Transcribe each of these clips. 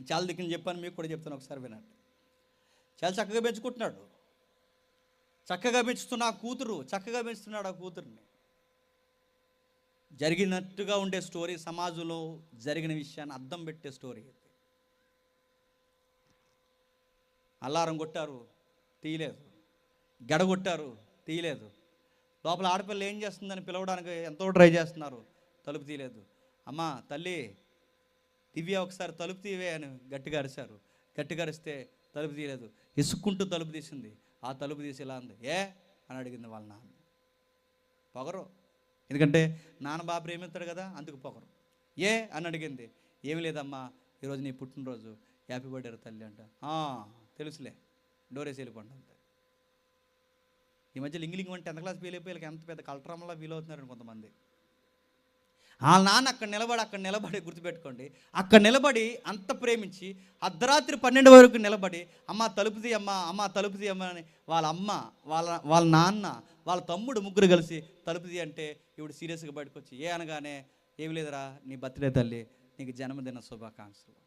చాలా దిక్కులు చెప్పాను, మీకు కూడా చెప్తాను, ఒకసారి వినండి. చాలా చక్కగా పెంచుకుంటున్నాడు, చక్కగా పెంచుతున్న ఆ కూతురు, చక్కగా పెంచుతున్నాడు ఆ కూతుర్ని. జరిగినట్టుగా ఉండే స్టోరీ, సమాజంలో జరిగిన విషయాన్ని అద్దం పెట్టే స్టోరీ ఇది. అల్లారం కొట్టారు, తీయలేదు. గడగొట్టారు, తీయలేదు. లోపల ఆడపిల్ల ఏం చేస్తుందని పిలవడానికి ఎంతో ట్రై చేస్తున్నారు, తలుపు తీయలేదు. అమ్మా తల్లి దివ్య ఒకసారి తలుపు తీవే అని గట్టిగా అరిశారు. గట్టిగా అరిస్తే తలుపు తీయలేదు. ఇసుక్కుంటూ తలుపు తీసింది. ఆ తలుపు తీసి ఇలా అంది, ఏ అని అడిగింది వాళ్ళ నాన్న. పొగరు, ఎందుకంటే నాన్న బాబు ప్రేమిస్తాడు కదా, అందుకు పొగరు. ఏ అని అడిగింది. ఏమి లేదమ్మా, ఈరోజు నీ పుట్టినరోజు, హ్యాపీ బర్త్డే తల్లి అంట. తెలుసులే, డోరేసి వెళ్ళిపోండి అంతే. ఈ మధ్యలో ఇంగ్లీష్ అంటే 10th క్లాస్ ఫెయిల్ అయిపోయి ఎంత పెద్ద కలట్రామలా ఫీల్ అవుతున్నారని కొంతమంది. వాళ్ళ నాన్న అక్కడ నిలబడి గుర్తుపెట్టుకోండి, అక్కడ నిలబడి అంత ప్రేమించి అర్ధరాత్రి 12 వరకు నిలబడి అమ్మ తలుపు తీయమ్మా, అమ్మ తలుపు తీయమ్మా అని వాళ్ళ అమ్మ, వాళ్ళ నాన్న, వాళ్ళ తమ్ముడు ముగ్గురు కలిసి తలుపు తీయ అంటే ఇప్పుడు సీరియస్గా బయటకు వచ్చి ఏ అనగానే, ఏమి లేదురా నీ బర్త్డే తల్లి, నీకు జన్మదిన శుభాకాంక్షలు.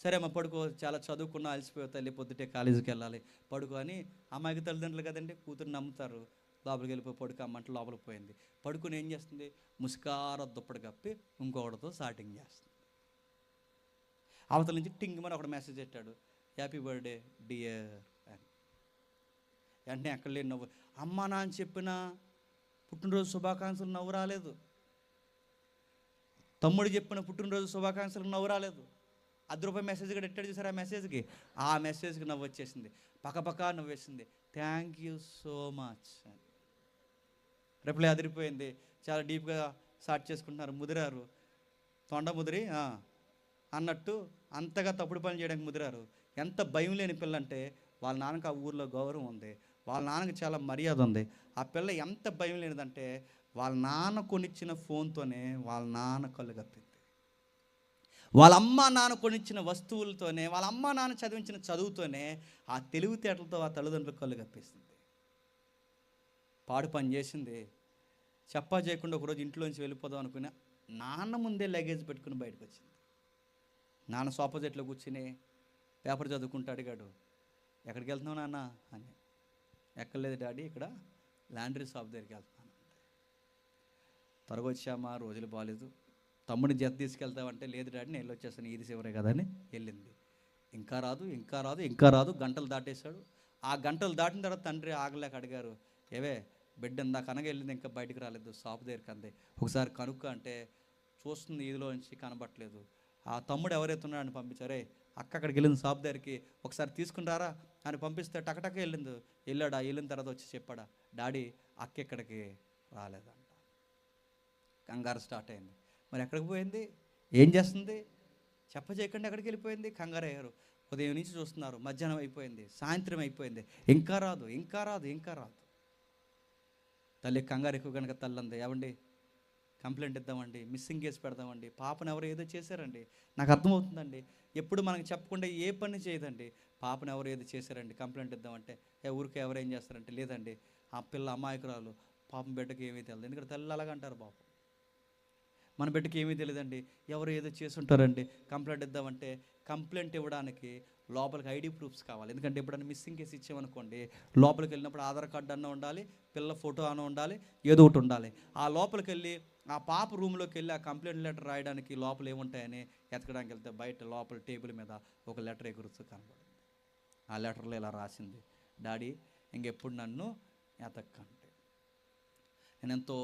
సరే అమ్మ పడుకో, చాలా చదువుకున్నా అలసిపోయే తల్లి, పొద్దుటే కాలేజీకి వెళ్ళాలి, పడుకో అని. అమ్మాయికి తల్లిదండ్రులు కదండి, కూతురు నమ్ముతారు. లోపలికి వెళ్ళిపోయి పడుకో అమ్మంటే లోపలికి పోయింది. పడుకుని ఏం చేస్తుంది, ముసుకార దుప్పటి కప్పి ఇంకొకటితో స్టార్టింగ్ చేస్తుంది. అవతల నుంచి టింగ్ మరి ఒకటి మెసేజ్ పెట్టాడు, హ్యాపీ బర్త్డే డియర్ అని. వెంటనే ఎక్కడ లేని నవ్వు. అమ్మ నాన్న చెప్పిన పుట్టినరోజు శుభాకాంక్షలు నవ్వు రాలేదు. తమ్ముడు చెప్పిన పుట్టినరోజు శుభాకాంక్షలకు నవ్వు రాలేదు. ₹10 మెసేజ్ కూడా ఎట్టాడు చూసారు, ఆ మెసేజ్కి నవ్వు వచ్చేసింది. పక్కపక్క నవ్వేసింది. థ్యాంక్ యూ సో మచ్ అని రిప్లై అదిరిపోయింది. చాలా డీప్గా స్టార్ట్ చేసుకుంటున్నారు, ముదిరారు, తొండ ముదిరి అన్నట్టు అంతగా తప్పుడు పని చేయడానికి ముదిరారు. ఎంత భయం లేని పిల్ల అంటే, వాళ్ళ నాన్నకి ఆ ఊర్లో గౌరవం ఉంది, వాళ్ళ నాన్నకి చాలా మర్యాద ఉంది. ఆ పిల్ల ఎంత భయం లేనిదంటే, వాళ్ళ నాన్న కొనిచ్చిన ఫోన్తోనే వాళ్ళ నాన్న కళ్ళు కప్పింది. వాళ్ళ అమ్మ నాన్న కొనిచ్చిన వస్తువులతోనే, వాళ్ళ అమ్మ నాన్న చదివించిన చదువుతోనే ఆ తెలివితేటలతో ఆ తల్లిదండ్రులకు కళ్ళు కప్పిస్తుంది. పాడు పని చేసింది. చెప్పా చేయకుండా ఒకరోజు ఇంట్లోంచి వెళ్ళిపోదాం అనుకుని నాన్న ముందే లగేజ్ పెట్టుకుని బయటకు వచ్చింది. నాన్న సోఫా సెట్లో కూర్చుని పేపర్ చదువుకుంటూ అడిగాడు, ఎక్కడికి వెళ్తున్నావు నాన్న అని. ఎక్కర్లేదు డాడీ, ఇక్కడ లాండ్రీ షాప్ దగ్గరికి వెళ్తున్నాను. త్వరగా వచ్చామా, రోజులు బాగాలేదు. తమ్ముడిని జత తీసుకెళ్తామంటే, లేదు డాడీ నేను వెళ్ళొచ్చేస్తాను, ఇది చివరే కదా అని వెళ్ళింది. ఇంకా రాదు. గంటలు దాటేశాడు. ఆ గంటలు దాటిన తర్వాత తండ్రి ఆగలేక అడిగారు, ఏవే బిడ్డ ఇందాక అనగా వెళ్ళింది, ఇంకా బయటికి రాలేదు, షాప్ దగ్గరికి అంది, ఒకసారి కనుక్క అంటే చూస్తుంది, ఈదిలో నుంచి కనబట్టలేదు. ఆ తమ్ముడు ఎవరైతే ఉన్నాడని పంపించారే, అక్క అక్కడికి వెళ్ళింది షాప్ దగ్గరికి, ఒకసారి తీసుకుని రారా అని పంపిస్తే టకటక వెళ్ళాడా. వెళ్ళిన తర్వాత వచ్చి చెప్పాడా, డాడీ అక్క ఎక్కడికి రాలేదంట. కంగారు స్టార్ట్ అయింది. మరి ఎక్కడికి పోయింది, ఏం చేస్తుంది, చెప్పజేయకుండా ఎక్కడికి వెళ్ళిపోయింది. కంగారు అయ్యారు. ఉదయం నుంచి చూస్తున్నారు, మధ్యాహ్నం అయిపోయింది, సాయంత్రం అయిపోయింది, ఇంకా రాదు. తల్లి కంగారు ఎక్కువ కనుక తల్లి అంది, ఏమండి కంప్లైంట్ ఇద్దామండి, మిస్సింగ్ కేసు పెడదామండి, పాపను ఎవరు ఏదో చేశారండి, నాకు అర్థమవుతుందండి, ఎప్పుడు మనకు చెప్పకుండా ఏ పని చేయదండి, పాపను ఎవరు ఏదో చేశారండి, కంప్లైంట్ ఇద్దామంటే ఊరికి ఎవరు ఏం చేస్తారంటే, లేదండి ఆ పిల్ల అమాయకురాలు, పాపం బిడ్డకి ఏమీ తెలియదు. ఎందుకంటే తల్లి అలాగంటారు, పాపం మన బిడ్డకి ఏమీ తెలియదండి, ఎవరు ఏదో చేసి ఉంటారండి, కంప్లైంట్ ఇద్దామంటే కంప్లైంట్ ఇవ్వడానికి లోపలికి ఐడి ప్రూఫ్స్ కావాలి. ఎందుకంటే ఎప్పుడన్నా మిస్సింగ్ కేసు ఇచ్చామనుకోండి, లోపలికి వెళ్ళినప్పుడు ఆధార్ కార్డు అన్న ఉండాలి, పిల్ల ఫోటో అన్న ఉండాలి, ఏదో ఒకటి ఉండాలి. ఆ లోపలికి వెళ్ళి ఆ పాప రూమ్లోకి వెళ్ళి ఆ కంప్లైంట్ లెటర్ రాయడానికి లోపల ఏముంటాయని ఎతకడానికి వెళ్తే, బయట లోపల టేబుల్ మీద ఒక లెటర్ ఎగురుతూ కనబడింది. ఆ లెటర్లో ఇలా రాసింది, డాడీ ఇంకెప్పుడు నన్ను ఎతక్కండి, నేను ఎంతో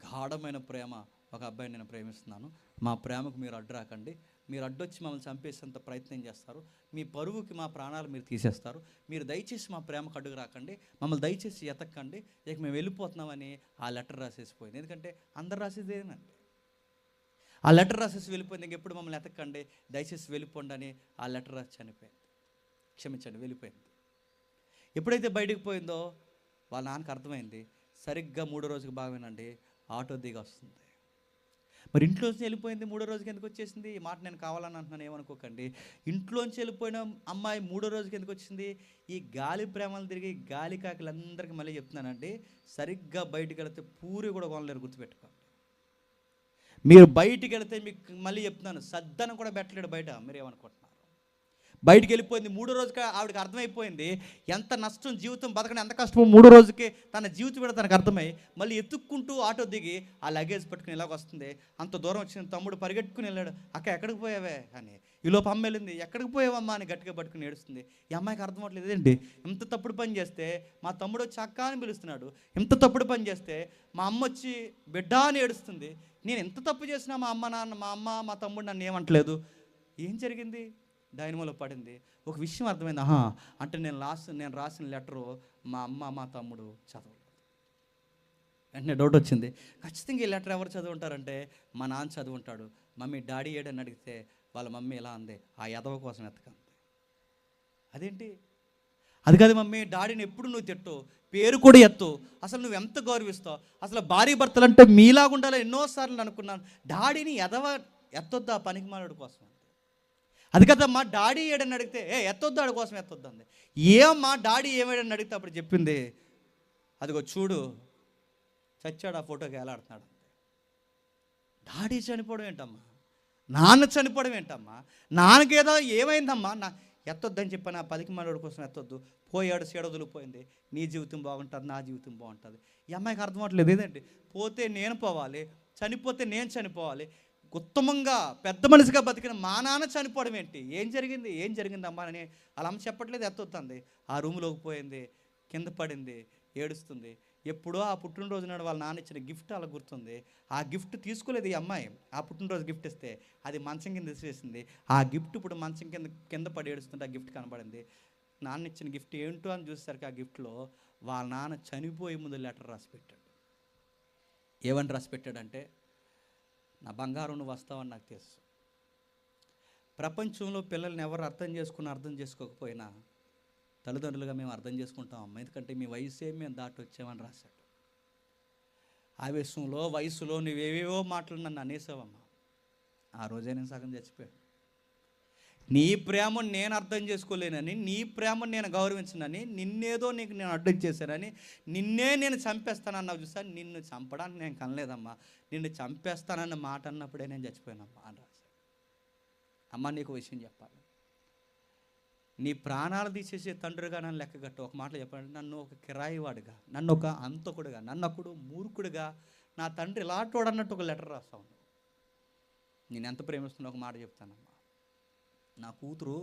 గాఢమైన ప్రేమ ఒక అబ్బాయిని నేను ప్రేమిస్తున్నాను, మా ప్రేమకు మీరు అడ్డు రాకండి, మీరు అడ్డొచ్చి మమ్మల్ని చంపేసేంత ప్రయత్నం చేస్తారు, మీ పరువుకి మా ప్రాణాలు మీరు తీసేస్తారు, మీరు దయచేసి మా ప్రేమకు అడ్డుకు రాకండి, మమ్మల్ని దయచేసి ఎతక్కండి, ఇక మేము వెళ్ళిపోతున్నామని ఆ లెటర్ రాసేసిపోయింది. ఎందుకంటే అందరు రాసేది ఏనండి, ఆ లెటర్ రాసేసి వెళ్ళిపోయింది. ఇంకెప్పుడు మమ్మల్ని ఎతక్కండి, దయచేసి వెళ్ళిపోండి అని ఆ లెటర్ రాసి వెళ్ళిపోయింది. ఎప్పుడైతే బయటకు పోయిందో వాళ్ళ నాన్నకు అర్థమైంది. సరిగ్గా 3వ రోజుకి బాగానండి ఆటో దిగి వస్తుంది. మరి ఇంట్లోంచి వెళ్ళిపోయింది, 3వ రోజుకి ఎందుకు వచ్చేసింది, ఈ మాట నేను కావాలని అంటున్నాను, ఏమనుకోకండి. ఇంట్లోంచి వెళ్ళిపోయిన అమ్మాయి 3వ రోజుకి ఎందుకు వచ్చింది, ఈ గాలి ప్రేమలు తిరిగి గాలి కాకులందరికీ మళ్ళీ చెప్తున్నానండి, సరిగ్గా బయటకు వెళితే పూరి కూడా కొనలేరు, గుర్తుపెట్టుకోండి. మీరు బయటికి వెళితే మీకు మళ్ళీ చెప్తున్నాను, సద్దనం కూడా పెట్టలేడు బయట. మీరు ఏమనుకుంటున్నారు? బయటికి వెళ్ళిపోయింది. మూడో రోజుకి ఆవిడకి అర్థమైపోయింది ఎంత నష్టం, జీవితం బతకడం ఎంత కష్టమో. మూడో రోజుకి తన జీవితం కూడా తనకు అర్థమై మళ్ళీ ఎత్తుక్కుంటూ ఆటో దిగి ఆ లగేజ్ పట్టుకుని ఇలాగ వస్తుంది. అంత దూరం వచ్చిన తమ్ముడు పరిగెట్టుకుని వెళ్ళాడు. అక్క ఎక్కడికి పోయావే అని. ఈలోపు అమ్మ వెళ్ళింది. ఎక్కడికి పోయావమ్మా అని గట్టిగా పట్టుకుని ఏడుస్తుంది. ఈ అమ్మాయికి అర్థం అవ్వట్లేదు, ఏంటి ఇంత తప్పుడు పని చేస్తే మా తమ్ముడు వచ్చి అక్క అని పిలుస్తున్నాడు, ఇంత తప్పుడు పని చేస్తే మా అమ్మ వచ్చి బిడ్డ అని ఏడుస్తుంది, నేను ఎంత తప్పు చేసినా మా అమ్మ మా తమ్ముడు నన్ను ఏమంటలేదు, ఏం జరిగింది? డైనమోలో పడింది. ఒక విషయం అర్థమైంది, అంటే నేను రాసిన లెటరు మా అమ్మ మా తమ్ముడు చదవలేదు. వెంటనే డౌట్ వచ్చింది, ఖచ్చితంగా ఈ లెటర్ ఎవరు చదువుంటారంటే మా నాన్న చదువుంటాడు. మమ్మీ డాడీ ఏడని అడిగితే వాళ్ళ మమ్మీ ఎలా అంది, ఆ ఎదవ కోసం ఎత్తకంది. అదేంటి? అది కాదు మమ్మీ, డాడీని ఎప్పుడు నువ్వు తిట్టు, పేరు కూడా ఎత్తు, అసలు నువ్వు ఎంత గౌరవిస్తావు, అసలు భార్య భర్తలు అంటే మీలాగా ఉండాలి ఎన్నోసార్లు అనుకున్నాను, డాడీని ఎత్తొద్దు ఆ పనికి మాలాడు కోసం. అది కదమ్మా, డాడీ ఏడని అడిగితే ఎత్తొద్దు ఆడి కోసం ఎత్తొద్దు అంది. ఏమమ్మా డాడీ ఏమేడని అడిగితే అప్పుడు చెప్పింది, అదిగో చూడు చచ్చాడు, ఆ ఫోటోకి వేలాడుతున్నాడు. డాడీ చనిపోవడం ఏంటమ్మా, నాన్న చనిపోవడం ఏంటమ్మా, నాన్నకేదో ఏమైందమ్మా, ఎత్తొద్దని చెప్పాను, ఆ పదికి మనోడి కోసం ఎత్తొద్దు, పోయాడు సెడదులిపోయింది, నీ జీవితం బాగుంటుంది, నా జీవితం బాగుంటుంది. ఈ అమ్మాయికి అర్థం అవ్వట్లేదు, ఏదండి పోతే నేను పోవాలి, చనిపోతే నేను చనిపోవాలి, ఉత్తమంగా పెద్ద మనిషిగా బతికిన మా నాన్న చనిపోవడం ఏంటి, ఏం జరిగిందమ్మా అని అలా అమ్మ చెప్పట్లేదు. ఎత్తొద్దంది, ఆ రూమ్లోకి పోయింది, కింద పడింది, ఏడుస్తుంది. ఎప్పుడో ఆ పుట్టినరోజు నాడు వాళ్ళ నాన్న ఇచ్చిన గిఫ్ట్ అలా గుర్తుంది. ఆ గిఫ్ట్ తీసుకోలేదు ఈ అమ్మాయి. ఆ పుట్టినరోజు గిఫ్ట్ ఇస్తే అది మంచం కింద తీసేసింది. ఆ గిఫ్ట్ ఇప్పుడు మంచం కింద పడి ఏడుస్తుంటే ఆ గిఫ్ట్ కనబడింది. నాన్న ఇచ్చిన గిఫ్ట్ ఏంటో అని చూసేసరికి ఆ గిఫ్ట్లో వాళ్ళ నాన్న చనిపోయే ముందు లెటర్ రాసి పెట్టాడు. ఏమని రాసి పెట్టాడంటే, నా బంగారం నువ్వు వస్తావని నాకు తెలుసు, ప్రపంచంలో పిల్లల్ని ఎవరు అర్థం చేసుకోకపోయినా తల్లిదండ్రులుగా మేము అర్థం చేసుకుంటాం అమ్మ, ఎందుకంటే మీ వయసే మేము దాటి వచ్చామని రాశాడు. ఆవేశంలో వయసులో నువ్వేవేవో మాటలు నన్ను అనేసావమ్మా, ఆ రోజే నేను సగం చచ్చిపోయాను. నీ ప్రేమను నేను అర్థం చేసుకోలేనని, నీ ప్రేమను నేను గౌరవించనని, నిన్నేదో నేను అడ్డం చేశానని, నిన్నే నేను చంపేస్తానన్నావు చూసా, నిన్ను చంపడానికి నేను కనలేదమ్మా, నిన్ను చంపేస్తానన్న మాట అన్నప్పుడే నేను చచ్చిపోయానమ్మా అని రాశాడు. అమ్మ నీకు విషయం చెప్పాలి, నీ ప్రాణాలు తీసేసే తండ్రిగా నన్ను లెక్కగట్టు. ఒక మాటలో చెప్పాలంటే నన్ను ఒక కిరాయివాడుగా, నన్ను ఒక అంతకుడుగా, నన్ను ఒకడు మూర్ఖుడిగా నా తండ్రి ఇలాంటోడు అన్నట్టు ఒక లెటర్ రాస్తావు. నేను ఎంత ప్రేమిస్తున్నా ఒక మాట చెప్తానమ్మా, నా కూతురు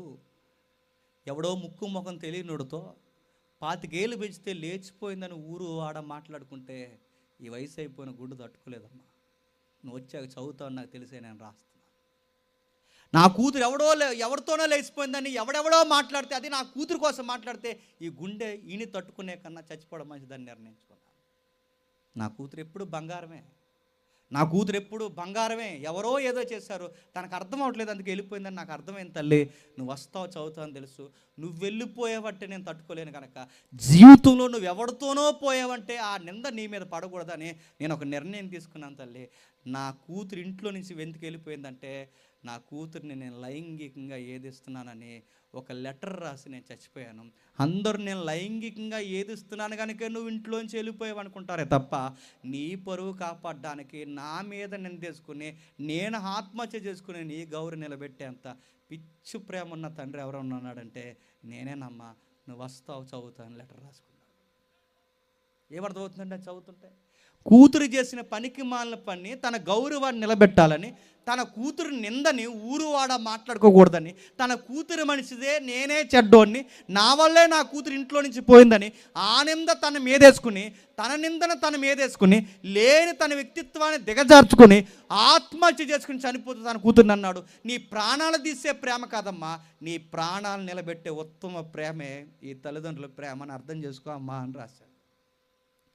ఎవడో ముక్కు ముఖం తెలియనుడితో 25 ఏళ్ళు పెంచితే లేచిపోయిందని ఊరు ఆడ మాట్లాడుకుంటే ఈ వయసు అయిపోయిన గుడ్డు తట్టుకోలేదమ్మా. నువ్వు వచ్చాక చదువుతావు నాకు తెలిసే నేను రాస్తున్నాను. నా కూతురు ఎవరితోనో లేచిపోయిందని ఎవడెవడో మాట్లాడితే, అది నా కూతురు కోసం మాట్లాడితే ఈ గుండె ఈని తట్టుకునే కన్నా చచ్చిపోవడం మంచిదని నిర్ణయించుకున్నాను. నా కూతురు ఎప్పుడు బంగారమే, ఎవరో ఏదో చేశారు, తనకు అర్థం అవ్వట్లేదు, అందుకు వెళ్ళిపోయిందని నాకు అర్థమైంది. తల్లి నువ్వు వస్తావు చదువుతావు అని తెలుసు, నువ్వు వెళ్ళిపోయావంటే నేను తట్టుకోలేను కనుక, జీవితంలో నువ్వు ఎవరితోనో పోయావంటే ఆ నింద నీ మీద పడకూడదని నేను ఒక నిర్ణయం తీసుకున్నాను తల్లి. నా కూతురు ఇంట్లో నుంచి వెంతుకు వెళ్ళిపోయిందంటే నా కూతురిని నేను లైంగికంగా ఏదిస్తున్నానని ఒక లెటర్ రాసి నేను చచ్చిపోయాను. అందరూ నేను లైంగికంగా ఏదిస్తున్నాను కనుక నువ్వు ఇంట్లోంచి వెళ్ళిపోయావు అనుకుంటారే తప్ప, నీ పరువు కాపాడడానికి నా మీద నిందేసుకుని నేను ఆత్మహత్య చేసుకుని నీ గౌరవం నిలబెట్టేంత పిచ్చి ప్రేమ ఉన్న తండ్రి ఎవరన్నా ఉన్నాడంటే నేనేనమ్మా. నువ్వు వస్తావు చదువుతాను లెటర్ రాసుకున్నాడు. ఏమర్థమవుతుందంటే చదువుతుంటే, కూతురు చేసిన పనికి మాలిన పని తన గౌరవాన్ని నిలబెట్టాలని, తన కూతురు నిందని ఊరువాడ మాట్లాడుకోకూడదని, తన కూతురు మనిషిదే నేనే చెడ్డోడిని, నా వల్లే నా కూతురు ఇంట్లో నుంచి పోయిందని ఆ నింద తన మీదేసుకుని, తన నిందను తన మీదేసుకుని, లేని తన వ్యక్తిత్వాన్ని దిగజార్చుకొని ఆత్మహత్య చేసుకుని చనిపోతుంది తన కూతురుని అన్నాడు. నీ ప్రాణాలు తీసే ప్రేమ కాదమ్మా, నీ ప్రాణాలు నిలబెట్టే ఉత్తమ ప్రేమే ఈ తల్లిదండ్రుల ప్రేమని అర్థం చేసుకో అమ్మా అని రాశాడు.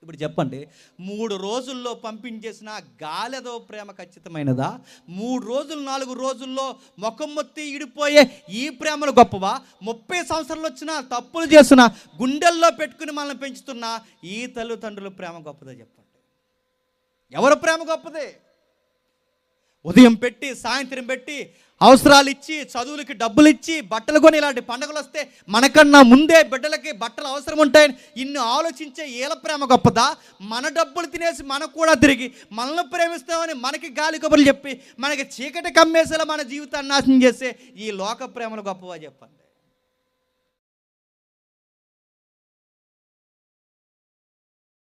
ఇప్పుడు చెప్పండి, 3 రోజుల్లో పంపించేసిన గాలెదో ప్రేమ ఖచ్చితమైనదా? 3 రోజులు 4 రోజుల్లో ముఖం మొత్తి ఇడిపోయే ఈ ప్రేమలు గొప్పవా? 30 సంవత్సరాలు వచ్చినా తప్పులు చేసిన గుండెల్లో పెట్టుకుని మనల్ని పెంచుతున్న ఈ తల్లిదండ్రుల ప్రేమ గొప్పదా చెప్పండి? ఎవరి ప్రేమ గొప్పది? ఉదయం పెట్టి సాయంత్రం పెట్టి అవసరాలు ఇచ్చి, చదువులకి డబ్బులు ఇచ్చి, బట్టలు కొని ఇలాంటి పండుగలు వస్తే మనకన్నా ముందే బిడ్డలకి బట్టలు అవసరం ఉంటాయని ఇన్ని ఆలోచించే ఈల ప్రేమ గొప్పదా? మన డబ్బులు తినేసి మనకు కూడా తిరిగి మనల్ని ప్రేమిస్తామని మనకి గాలి కబుర్లు చెప్పి మనకి చీకటి కమ్మేసేలా మన జీవితాన్ని నాశనం చేసే ఈ లోక ప్రేమలు గొప్పవా చెప్పండి.